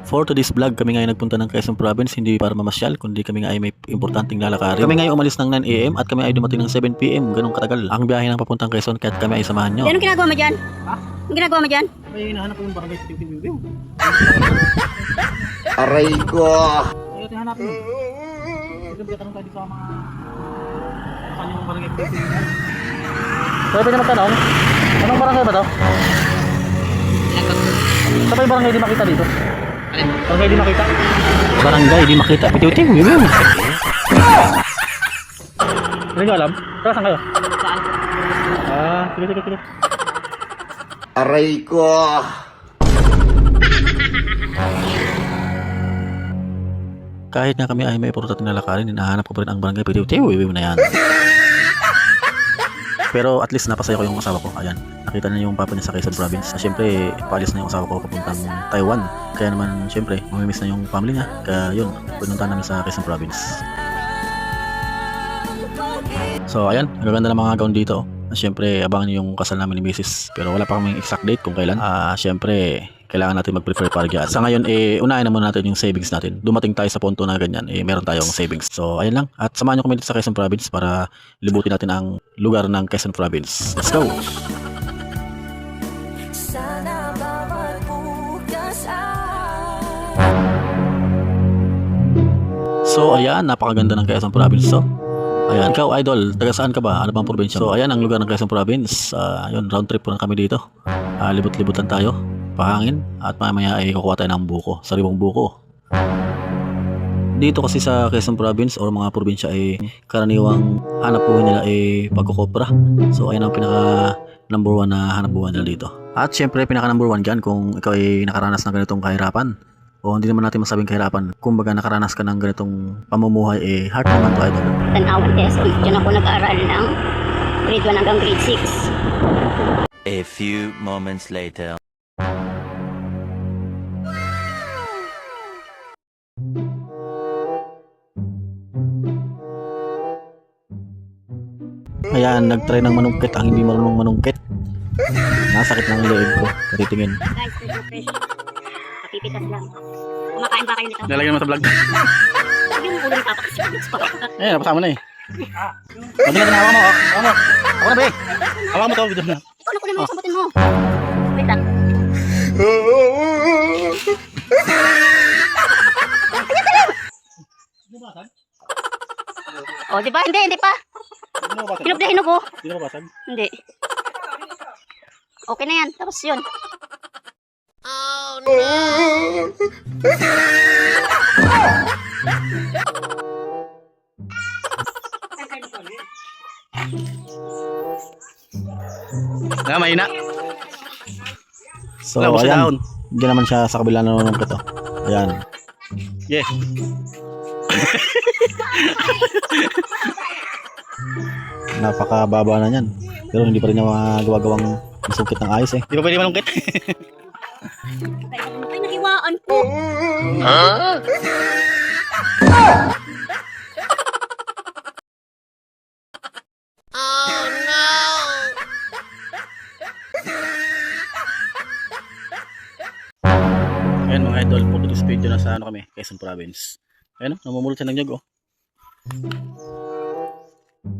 For today's vlog, kami nga ay nagpunta ng Quezon Province, hindi para mamasyal, kundi kami nga ay may importanteng lalakarin. Kami nga ay umalis ng 9 AM at kami ay dumating ng 7 PM, ganun katagal ang biyahe ng papuntang Quezon, kaya't kami ay samahan nyo. Anong ginagawa mo dyan? Ha? Anong ginagawa mo dyan? May hinahanap ko yung barangay Tiw-Tiw-Tiw. Aray ko! Ayaw tinahanap mo. Ito ba tanong tayo sa mga kanyang barangay Tiw-Tiw-Tiw? Pwede na magtanong? Anong barangay ba to? Ito ba yung barangay di makita dito? Barangay di makita? Barangay di makita. Tiw-Tiw, yun. Hindi nyo alam? Tara, saan kayo? Sige. Aray ko! Kahit nga kami ay may purot at nalakarin, hinahanap ko pa rin ang barangay Tiw-Tiw, na yan. Pero at least napasaya ko yung asawa ko. Ayan, nakita na yung papa niya sa Quezon Province. Siyempre, paalis na yung asawa ko papuntang Taiwan. Kaya naman, siyempre, mamimiss na yung family niya. Kaya yun, pununta namin sa Quezon Province. So ayan, magaganda ng mga gown dito. Siyempre, abangan niyo yung kasal namin ni Mrs. Pero wala pa kaming exact date kung kailan. Siyempre, kailangan natin mag-prefer para dyan. Sa ngayon, unahin na muna natin yung savings natin. Dumating tayo sa punto na ganyan, meron tayong savings. So, ayan lang. At samahan nyo kami dito sa Quezon Province para libutin natin ang lugar ng Quezon Province. Let's go! Sana bawat bukas So, ayan. Napakaganda ng Quezon Province. So, ayan. Ikaw, idol, taga saan ka ba? Ano bang probinsya? So, ayan ang lugar ng Quezon Province. Yun, round trip po na kami dito. Libot-libutan tayo. Pahangin at mamaya ay kukuha tayo ng buko, sariwang buko. Dito kasi sa Quezon Province or mga probinsya ay karaniwang hanap buhay nila ay pagkukopra. So ayun ang pinaka number 1 na hanap buhay nila dito. At syempre pinaka number 1 dyan kung ikaw ay nakaranas ng ganitong kahirapan. O hindi naman natin masabing kahirapan. Kung baga nakaranas ka ng ganitong pamumuhay, heart naman to, idol. Tanawan Quezon. Diyan ako nag-aaral ng grade 1 hanggang grade 6. A few moments later. Ayan, nag-try ng manungkit ang hindi marunong manungkit. Nasakit ng leeg ko, katitingin. Guys, fresh. Kapipitas lang. Kumakain ba kayo nito? Lalagyan mo sa vlog. Yung ulo ni Papa kasi Eh, napasama na eh. Pwede na hawa mo, hawa mo. Ako na ba eh. Hawa mo to, video na. Ano ko naman sabutin mo? Wait lang. Oh, di ba? Hindi pa. Hinog na hinog oh. Hindi na basag. Hindi. Okay na yan. Tapos yun. Mahina. So, ayan. Diyan naman siya sa kabila na nanungkit oh. Ayan. Yeah. Napakababa na niyan. Pero hindi pa rin niya magagawa-gawang masungkit ng ayos eh. Di pa pwede manungkit? Ay, nahiwaan ko. Ayan mga idol, for this video na sa kami, Quezon Province. Ayan o, namumulot siya ng nyug oh.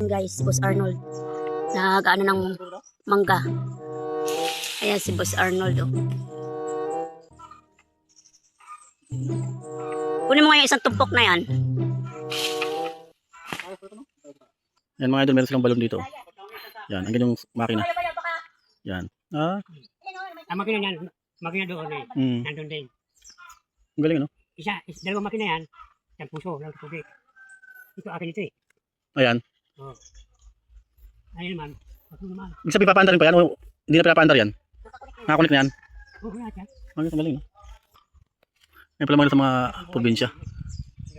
Guys, si Boss Arnold. Nag-ano ng mangga. Ayan si Boss Arnold oh. Kunin mo nga yung isang tumpok na yan. Ayan mga idol, meron silang balon dito. Yan, ang yung makina. Yan. Ang makina niyan, makina doon eh. Nandun din. Ang galing ano? Dalawang makina yan. Isang puso, lang tubig. Ito akin ito eh. Ayan. Oh. Ayun naman. Ito naman. Ibig sabihin papaandar rin pa yan o hindi na pinapaandar yan? Nakakunik na yan? Oh, lahat yan. Ang galing no? Ayan pala mga sa mga probinsya.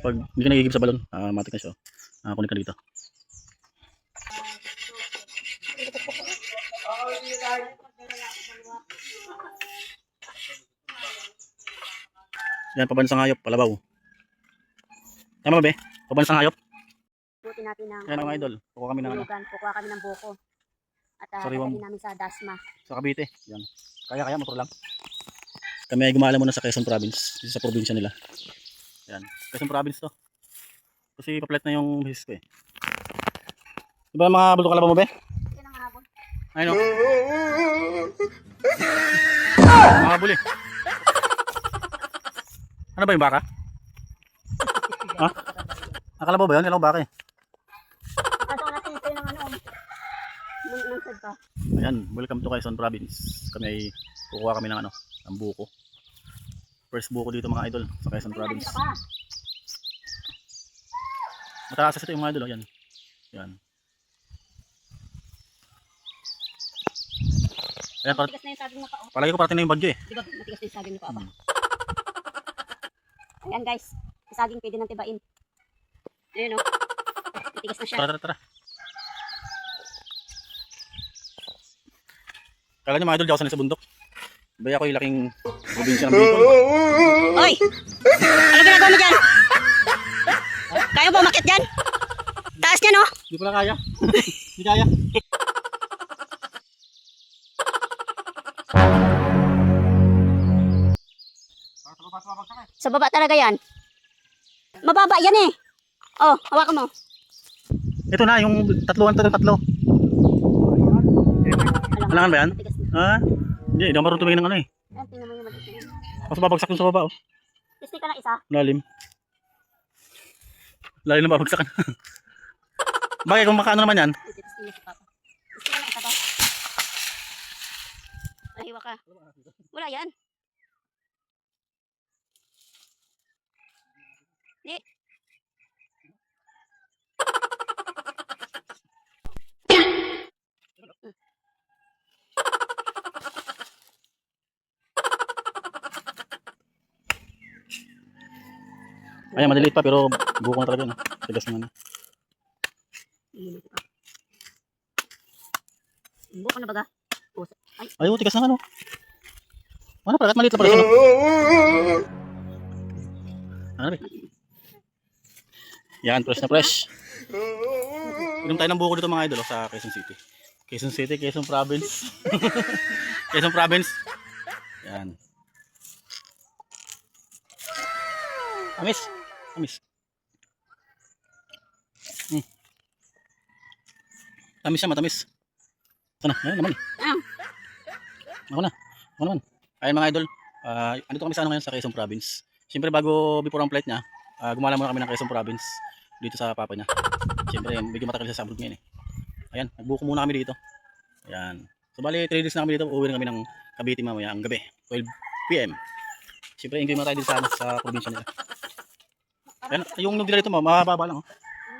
Pag hindi ka nagigib sa balon, matik na siya. Nakakunik ka dito. Yan, pabansang hayop, palabaw. Tama ba, be? Pabansang hayop. Buti natin ng Yan mga idol, kukuha kami ng ano, tulugan. Kukuha kami ng buko. At Sariwang- dadalhin namin sa Dasma. sa Cavite. Yan. Kaya, motor lang. Kami ay gumala muna sa Quezon Province, dito sa probinsya nila. Yan, Quezon Province to. Kasi paplet na yung business ko eh. Diba mga bulto kalabaw mo be? Yan ang habol. Ayun o. Mga buli. Ano ba yung baka? Ha? Nakalabaw ba yun? Ilang baka eh. Kaso natin ito yung ano. Lungsod pa. Ayan, welcome to Quezon Province. Kami ay kukuha kami ng ano, ng buko. First buko dito mga idol sa Quezon Province. Mataas ito yung mga idol, oh. Yan. Yan. Ayan, Matigas na yung saging mo pa. Oh. palagi ko parating na yung bagyo eh. Di ba matigas na yung saging mo pa? Ayan guys. Yung saging pwede nang tibain. Ayun o. Matigas na siya. Tara, tara, tara. Kala nyo mga idol, di ako sanay sa bundok. Baya ko yung laking probinsya ng Bicol. Oy! Ano ginagawa mo dyan? Kaya mo umakit dyan? Taas niya no? Hindi pala kaya. Hindi kaya. Sa baba talaga yan. Mababa yan eh. Oh, hawakan mo. Ito na, yung tatluan to, tatlo. Alangan ba yan? Matigas na. Ha? Hindi, hindi ako marunong tumingin ng ano eh. Ayan, tingnan mo yung matigas na. Mas babagsak yung sa baba oh. Testing ka na isa. Lalim. Lalim na babagsakan. Bakit kung makaano naman yan? Testing na si Papa. Testing ka na isa pa. Nahiwa ka. Wala yan. Di. Ayan, maliliit pa pero buko na talaga. No? Tigas naman. Buko na baga. Ay, oh, tigas na ano. Ano pala, maliit na pala siya. No? Ano ba? Yan, fresh na fresh. Inom tayo ng buko dito mga idol oh, sa Quezon City. Quezon City, Quezon Province. Quezon Province. Yan. Amis. Amis. Tamis siya, matamis. Sana, ayun naman eh. Ako na. Ako naman. Ayun mga idol. Andito kami sa ano ngayon sa Quezon Province. Siyempre bago before ang flight niya, gumala muna kami ng Quezon Province dito sa papa niya. Siyempre medyo matagal siya sa abroad ngayon eh. Ayan, nagbuko muna kami dito. Ayan. So bali 3 days na kami dito, uuwi na kami ng Cavite mamaya ang gabi, 12 PM. Siyempre enjoy muna tayo dito sa probinsya nila. Ayan, yung nagdala dito mababa lang oh.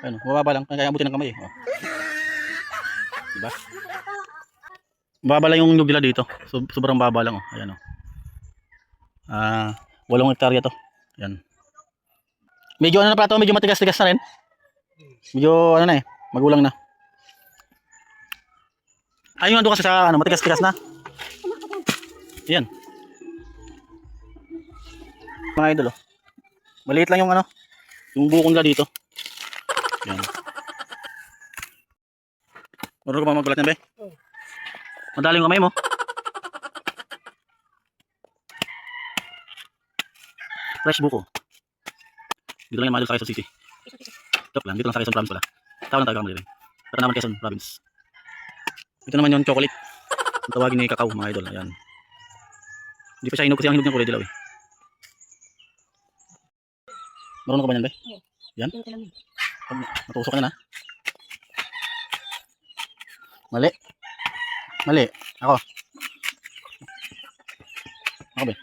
Ayun, mababa lang, kaya abutin ng kamay eh. Oh. Diba? Mababa lang yung nagdala dito. So, sobrang baba lang oh. Ayan oh. 8 hektarya to. Ayan. Medyo ano na pala to, medyo matigas-tigas na rin. Medyo ano na eh, magulang na. Ayun nando kasi sa ano, matigas-tigas na. Ayan. Mga idol oh. Maliit lang yung ano, yung buko nila dito. Ayan. Marunong ka ba magbalat na be? Madali yung kamay mo. Fresh buko. Dito lang yung mga idol sa Quezon City. Joke lang, dito lang sa Quezon Province pala. Tawag lang tayo kamali rin. Pero naman Quezon Province. Ito naman yung chocolate. Ang tawagin ni kakao mga idol. Ayan. Hindi pa siya hinog kasi ang hinog niya kulay dilaw eh. Marunong ka ba yan, be? Yan? Matusok ka na. Mali. Mali. Ako. Ako, be.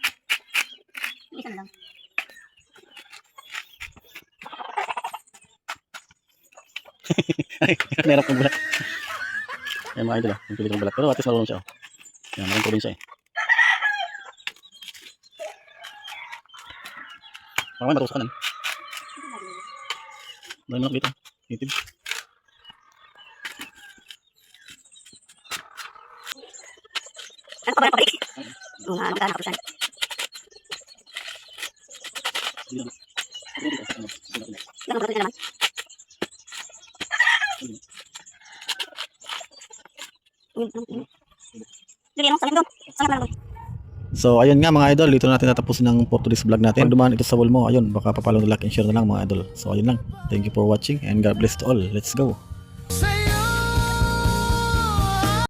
Isa na lang. Ay, merap kong bulat. Ayan mga idol, yung pilit kong bulat. Pero at least marunong siya. Ayan, maraming probinsya eh. Baka may matusok ka na. Marami manok dito. Native. Ano ka ba pabalik? Oo nga, magkana ako dyan. Ganun ba naman? Dali, ano? Sangin doon. Sangin doon. So ayun nga mga idol, dito natin tatapusin ang for today's vlog natin. Kung dumaan ito sa wall mo, ayun, baka papalo na like and share na lang mga idol. So ayun lang. Thank you for watching and God bless to all. Let's go.